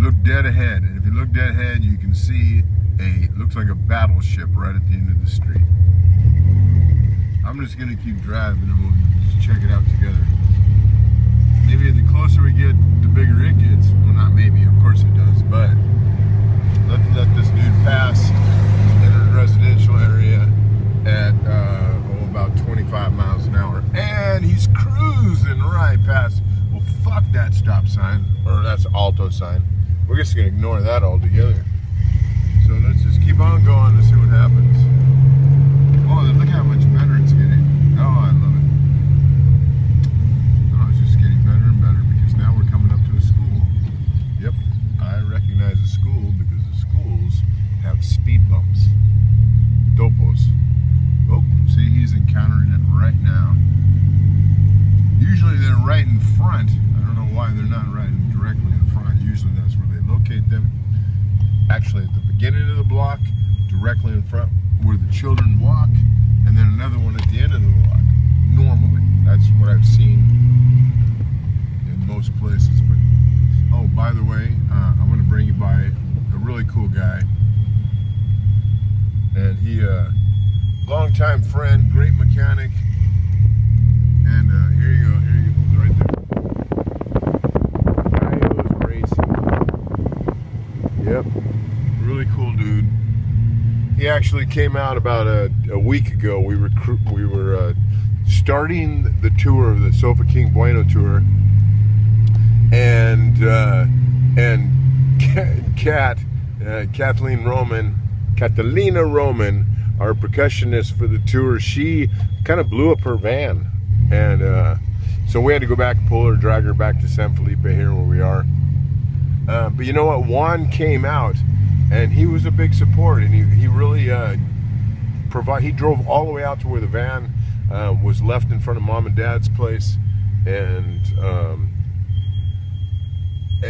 look dead ahead, and if you look dead ahead, you can see looks like a battleship right at the end of the street. I'm just gonna keep driving and we'll just check it out together. Maybe the closer we get, the bigger it gets. Well, not maybe, of course it does, but let this dude pass in a residential area at about 25 miles an hour, and he's cruising right past. Well, fuck that stop sign, or that's alto sign. We're just gonna ignore that altogether. So let's just keep on going and see what happens. Oh, look how much better it's getting. Oh, I love it. Oh, it's just getting better and better because now we're coming up to a school. Yep, I recognize a school because the schools have speed bumps. Topos. Oh, see, he's encountering it right now. Usually they're right in front. I don't know why they're not right directly in front. Usually that's where they locate them. Actually, at the beginning of the block, directly in front where the children walk, and then another one at the end of the block. Normally, that's what I've seen in most places. But oh, by the way, I'm going to bring you by a really cool guy, and he, longtime friend, great mechanic, and here you go, right there. Yep, really cool dude. He actually came out about a week ago. We were starting the tour of the Sofa King Bueno tour, and Catalina Roman, our percussionist for the tour, she kind of blew up her van, and so we had to go back and pull her, drag her back to San Felipe here where we are. But you know what, Juan came out and he was a big support, and he really he drove all the way out to where the van was left in front of Mom and Dad's place, and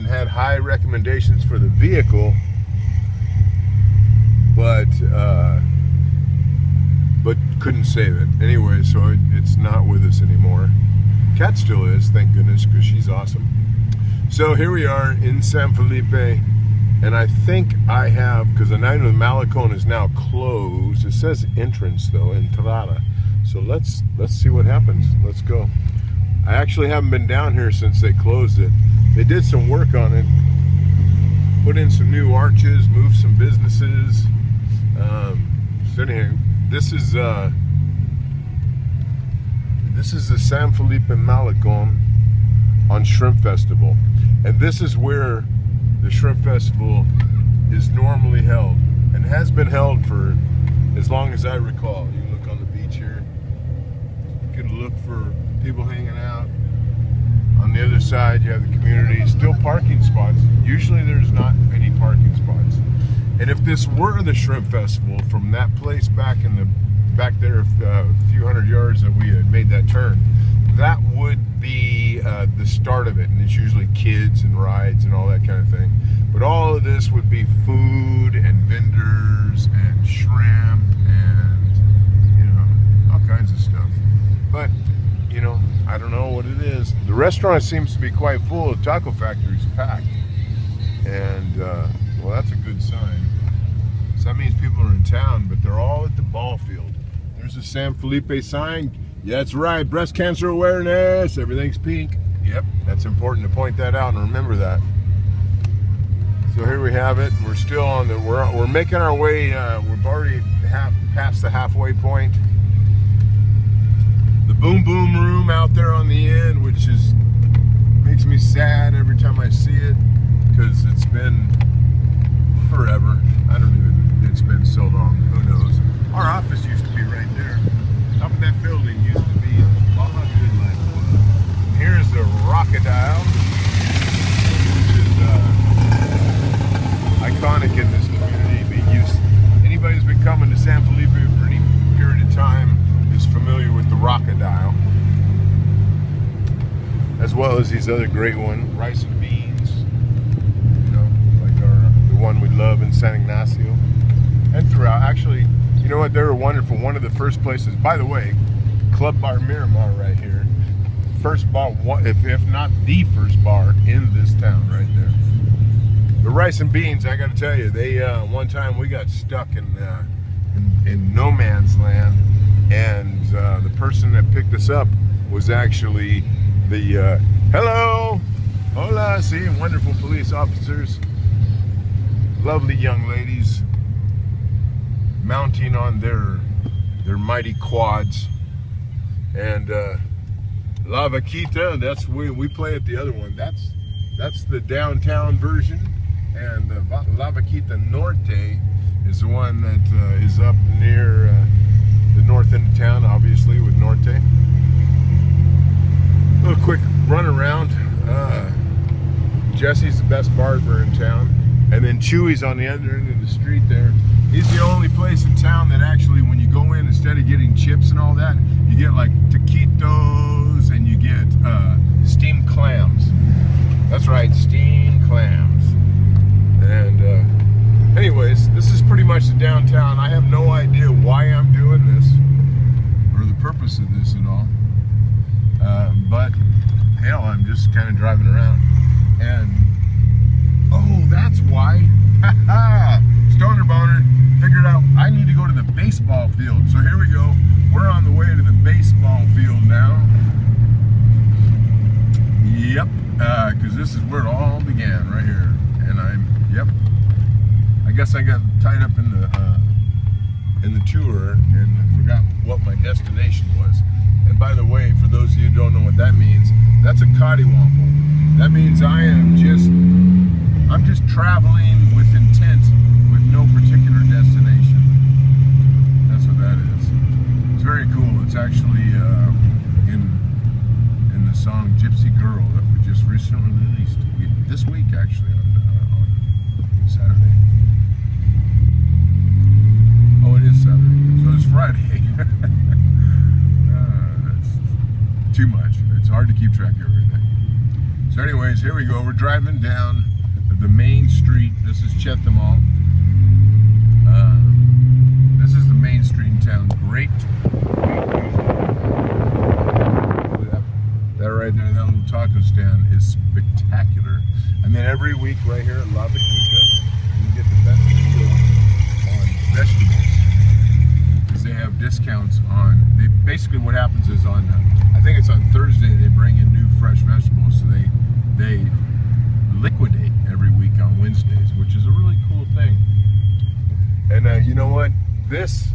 had high recommendations for the vehicle, but couldn't save it anyway, so it's not with us anymore. Kat still is, thank goodness, because she's awesome. So here we are in San Felipe, and I think I have, because I know the Malecon is now closed. It says entrance though, entrada. So let's see what happens. Let's go. I actually haven't been down here since they closed it. They did some work on it, put in some new arches, moved some businesses. Sitting here, this is the San Felipe Malecon on Shrimp Festival, and this is where the Shrimp Festival is normally held, and has been held for as long as I recall. You look on the beach here, you can look for people hanging out. On the other side, you have the community, still parking spots. Usually there's not any parking spots. And if this were the Shrimp Festival, from that place back there a few hundred yards that we had made that turn, that would be the start of it, and it's usually kids and rides and all that kind of thing. But all of this would be food and vendors and shrimp and, you know, all kinds of stuff. But, you know, I don't know what it is. The restaurant seems to be quite full. The taco factory's packed, and well, that's a good sign. So that means people are in town, but they're all at the ball field. There's a San Felipe sign. Yeah, that's right, breast cancer awareness, everything's pink. Yep, that's important to point that out and remember that. So here we have it. We're still on the, we're making our way, we've already past the halfway point. The Boom Boom Room out there on the end, which is, makes me sad every time I see it, because it's been forever. I don't even, it's been so long, who knows. Our office used to be right there. Top of that building used to be Baja California. Here's the Rockadile, which is iconic in this community. Anybody who's been coming to San Felipe for any period of time is familiar with the Rockadile, as well as these other great ones, rice and beans, you know, like the one we love in San Ignacio, and throughout. Actually, you know what, they were wonderful. One of the first places, by the way, Club Bar Miramar right here. First bar, if not the first bar in this town right there. The rice and beans, I got to tell you, they one time we got stuck in no man's land, and the person that picked us up was actually the hello, hola, see, wonderful police officers, lovely young ladies, mounting on their mighty quads, and La Vaquita, that's we play at the other one. That's the downtown version, and La Vaquita Norte is the one that is up near the north end of town, obviously, with Norte. A little quick run around. Jesse's the best barber in town, and then Chewy's on the other end of the street there. He's the only place in town that actually, when you go in, instead of getting chips and all that, you get like taquitos and you get steamed clams. That's right, steamed clams. And anyways, this is pretty much the downtown. I have no idea why I'm doing this or the purpose of this at all. But hell, I'm just kind of driving around. And oh, that's why. Stoner boner figured out I need to go to the baseball field. So here we go. We're on the way to the baseball field now. Yep, because this is where it all began, right here. And yep. I guess I got tied up in the tour and forgot what my destination was. And by the way, for those of you who don't know what that means, that's a codywomple. That means I'm just traveling with intent, with no particular destination. That's what that is. It's very cool. It's actually in the song Gypsy Girl that we just recently released this week, actually, on Saturday. Oh, it is Saturday, so it's Friday. That's too much. It's hard to keep track of everything. So anyways, here we go. We're driving down the main street. This is Cheta Mall. This is the main street in town. Great. That right there, that little taco stand is spectacular. And then every week right here at La Vaquita, you get the best deal on vegetables. Because they have discounts on, basically what happens is on, I think it's on Thursday, they bring in new fresh vegetables. So they liquidate every week on Wednesdays, which is a really cool thing. And you know what? This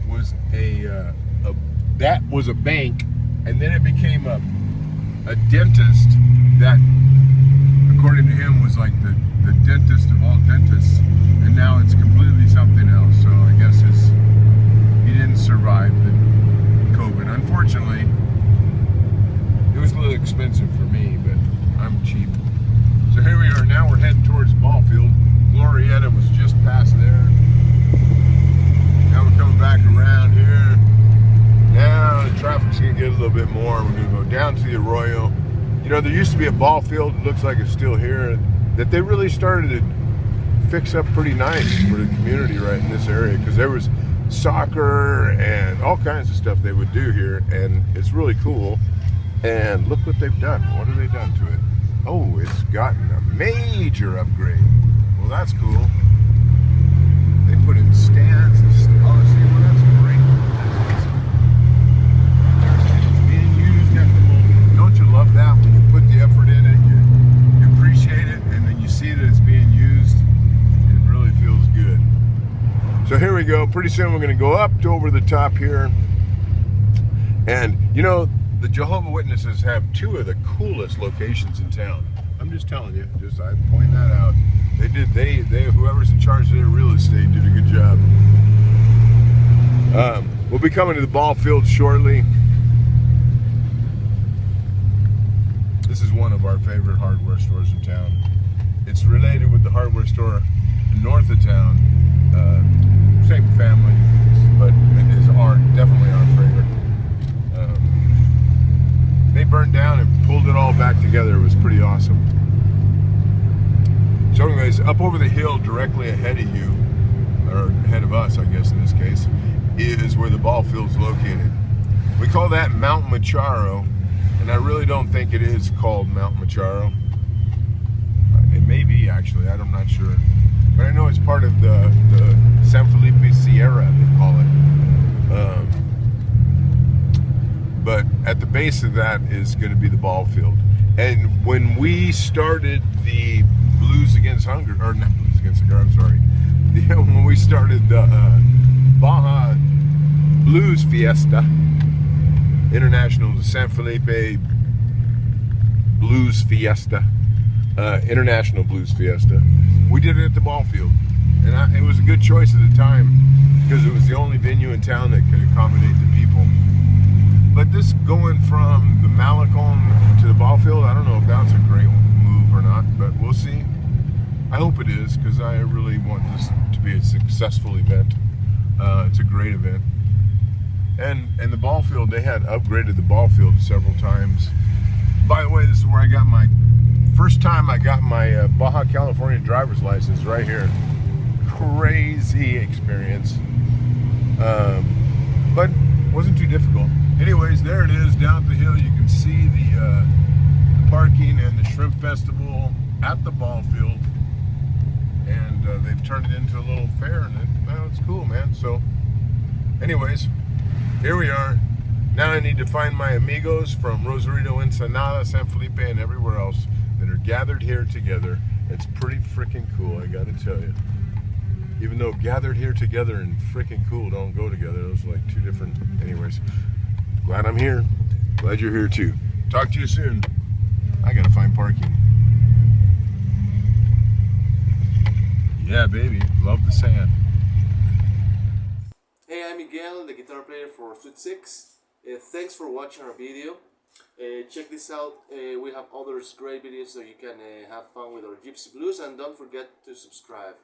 was that was a bank, and then it became a dentist that, according to him, was like the dentist of all dentists, and now it's completely something else. So I guess he didn't survive the COVID. Unfortunately, it was a little expensive for me, but I'm cheap. So here we are now, we're heading towards the ball field. Glorietta was just past there. Now we're coming back around here. Now the traffic's gonna get a little bit more. We're gonna go down to the Arroyo. You know, there used to be a ball field, it looks like it's still here, that they really started to fix up pretty nice for the community right in this area, because there was soccer and all kinds of stuff they would do here, and it's really cool. And look what they've done. What have they done to it? Oh, it's gotten a major upgrade. Well, that's cool. They put in stands and stuff. Oh, see, well, that's great. That's awesome. It's being used at the moment. Don't you love that when you put the effort in it, you appreciate it, and then you see that it's being used? It really feels good. So here we go. Pretty soon we're going to go up to over the top here. And, you know, the Jehovah's Witnesses have two of the coolest locations in town. I'm just telling you, I point that out. Whoever's in charge of their real estate did a good job. We'll be coming to the ball field shortly. This is one of our favorite hardware stores in town. It's related with the hardware store north of town. Same family, but it is definitely our favorite. They burned down and pulled it all back together. It was pretty awesome. So anyways, up over the hill directly ahead of you, or ahead of us, I guess in this case, is where the ball field's located. We call that Mount Macharo, and I really don't think it is called Mount Macharo. It may be actually. actually. I'm not sure. But I know it's part of the San Felipe Sierra, they call it. But at the base of that is going to be the ball field. And when we started the Blues Against Hunger, or not Blues Against Hunger, I'm sorry. When we started the Baja Blues Fiesta, International, the San Felipe Blues Fiesta, International Blues Fiesta, we did it at the ball field. And it was a good choice at the time because it was the only venue in town that could accommodate the people. But this going from the Malecon to the ball field, I don't know if that's a great move or not, but we'll see. I hope it is, because I really want this to be a successful event. It's a great event. And the ball field, they had upgraded the ball field several times. By the way, this is where I got my, first time I got my Baja California driver's license, right here. Crazy experience. But wasn't too difficult. Anyways, there it is down the hill. You can see the parking and the Shrimp Festival at the ball field. And they've turned it into a little fair, and it's cool, man. So anyways, here we are. Now I need to find my amigos from Rosarito, Ensenada, San Felipe, and everywhere else that are gathered here together. It's pretty freaking cool, I gotta tell you. Even though gathered here together and freaking cool don't go together. Those are like two different, anyways. Glad I'm here. Glad you're here too. Talk to you soon. I gotta find parking. Yeah, baby. Love the sand. Hey, I'm Miguel, the guitar player for Sweet Sixx. Thanks for watching our video. Check this out. We have other great videos so you can have fun with our Gypsy Blues, and don't forget to subscribe.